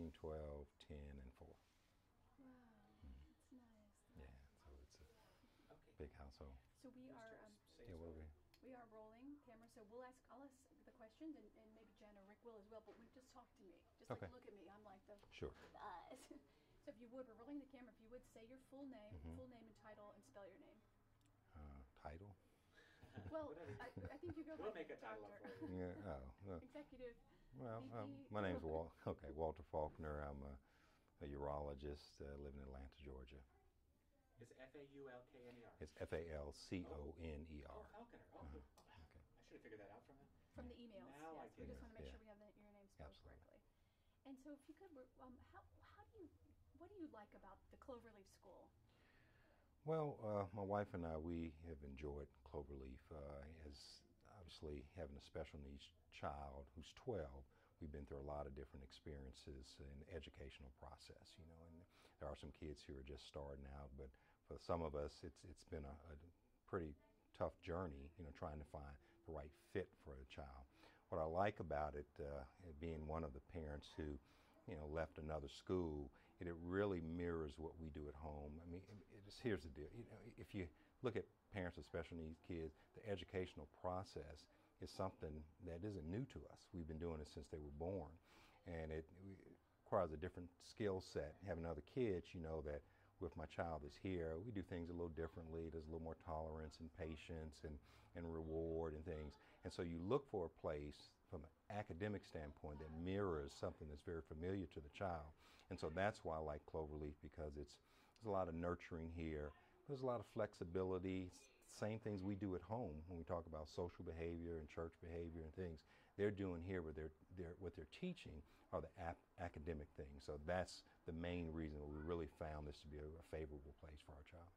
13, 12, 10, and 4. Wow, that's nice. Yeah, so it's a Okay. big household. So we are Yeah, what are we? we are rolling camera. So I'll ask the questions, and maybe Jen or Rick will as well. But just talk to me. Just Okay. like look at me. I'm like the Sure. eyes. So if you would, we're rolling the camera. If you would say your full name, Mhm. full name and title, and spell your name. Title? Well, Whatever. I think you go We'll by make a title up doctor. for you. Yeah. Executive. Well, VP. my name's Walter Falconer. I'm a urologist living in Atlanta, Georgia. It's Falkner. It's Falconer. Oh, Falconer. Oh, good. Oh, Okay. I should have figured that out from him. From the emails. Now I Yes, we get just it. want to make Yeah. sure we have your name spelled Absolutely. correctly. And so, if you could, what do you like about the Cloverleaf School? Well, my wife and I, we have enjoyed Cloverleaf. As obviously having a special needs child who's 12, we've been through a lot of different experiences in the educational process, and there are some kids who are just starting out, but for some of us, it's been a pretty tough journey, trying to find the right fit for a child. What I like about it, being one of the parents who left another school, it really mirrors what we do at home. I mean, here's the deal. If you look at parents with special needs kids, the educational process is something that isn't new to us. We've been doing it since they were born, and it requires a different skill set. Having other kids, that with my child is here, we do things a little differently. There's a little more tolerance and patience and reward and things. And so you look for a place from an academic standpoint that mirrors something that's very familiar to the child. And so that's why I like Cloverleaf, because there's a lot of nurturing here. There's a lot of flexibility, same things we do at home when we talk about social behavior and church behavior and things. They're doing here what they're teaching are the academic things. So that's the main reason we really found this to be a favorable place for our child.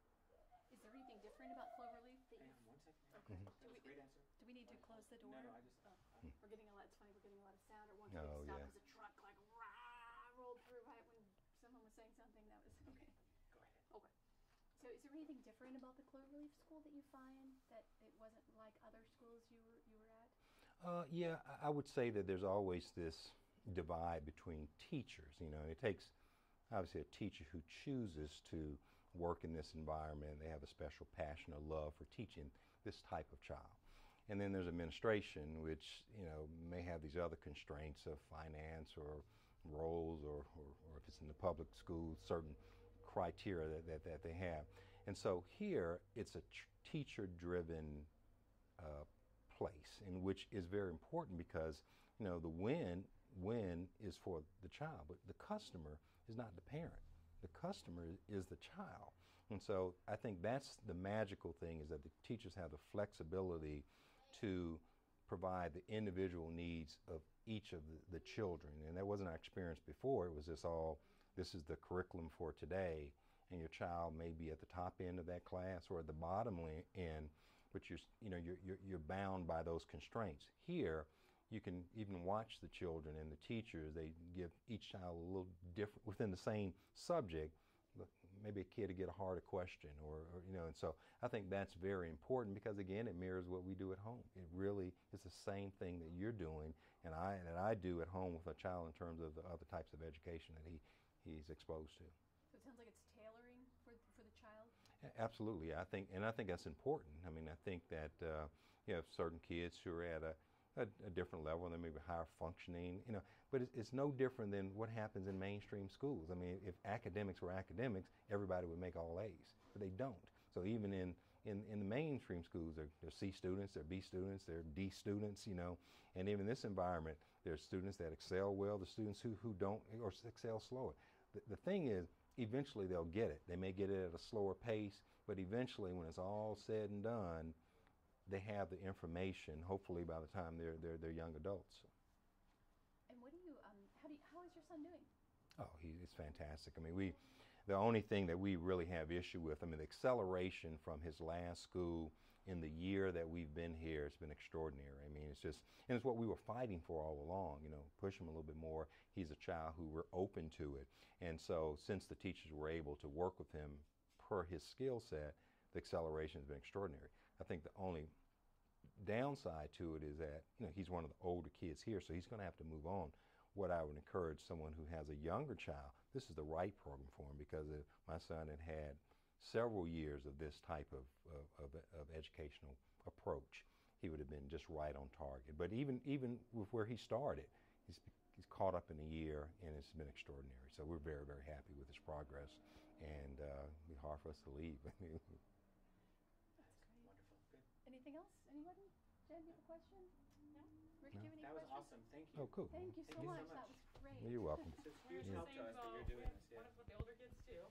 Is there anything different about Cloverleaf that Hang you? on 1 second. Okay. That was a great answer. Do we need to close the door? No, I just. Oh, we're getting a lot. It's funny. We're getting a lot of sound. Or one Oh, time stop yeah. as a truck like rah, rolled through right when someone was saying something. That was okay. Go ahead. Okay. So, is there anything different about the Cloverleaf School that you find that it wasn't like other schools you were at? Yeah, I would say that there's always this divide between teachers. It takes obviously a teacher who chooses to work in this environment. They have a special passion or love for teaching this type of child. And then there's administration, which may have these other constraints of finance or roles, or if it's in the public school, certain criteria that they have. And so here it's a teacher-driven place, in which is very important, because the win is for the child, but the customer is not the parent. The customer is the child. And so I think that's the magical thing, is that the teachers have the flexibility to provide the individual needs of each of the children. And that wasn't our experience before. It was just this is the curriculum for today, and your child may be at the top end of that class or at the bottom end, but you're bound by those constraints. Here, you can even watch the children and the teachers. They give each child a little different within the same subject. Maybe a kid to get a harder question, and so I think that's very important, because again, it mirrors what we do at home. It really is the same thing that you're doing, and I do at home with a child in terms of the other types of education that he's exposed to. So it sounds like it's tailoring for the child. Absolutely, I think that's important. I mean, I think that you have certain kids who are at a different level, and they may be higher functioning, but it's no different than what happens in mainstream schools. I mean, if academics were academics, everybody would make all A's, but they don't. So even in the mainstream schools, there are C students, there are B students, there are D students, and even in this environment, there's students that excel well, the students who don't, or excel slower. The thing is, eventually they'll get it. They may get it at a slower pace, but eventually, when it's all said and done, they have the information, hopefully by the time they're young adults. And what do you how is your son doing? Oh, he's fantastic. I mean, the only thing that we really have issue with, I mean, the acceleration from his last school in the year that we've been here has been extraordinary. I mean, and it's what we were fighting for all along, push him a little bit more. He's a child who we're open to it. And so since the teachers were able to work with him per his skill set, the acceleration has been extraordinary. I think the only downside to it is that he's one of the older kids here, so he's going to have to move on. what I would encourage someone who has a younger child, this is the right program for him, because if my son had had several years of this type of educational approach, he would have been just right on target. But even with where he started, he's caught up in a year, and it's been extraordinary. So we're very, very happy with his progress, and it'd be hard for us to leave. That's great. Wonderful. Good. Anything else? Anybody? Jen, you have a question? No? Rick, do you have any That was questions? awesome. Thank you. Oh, cool. Thank you so Thank you so much. much. That was great. You're welcome. It's a We were huge just help to saying us that about you're doing this. want Yeah. to put the older kids too.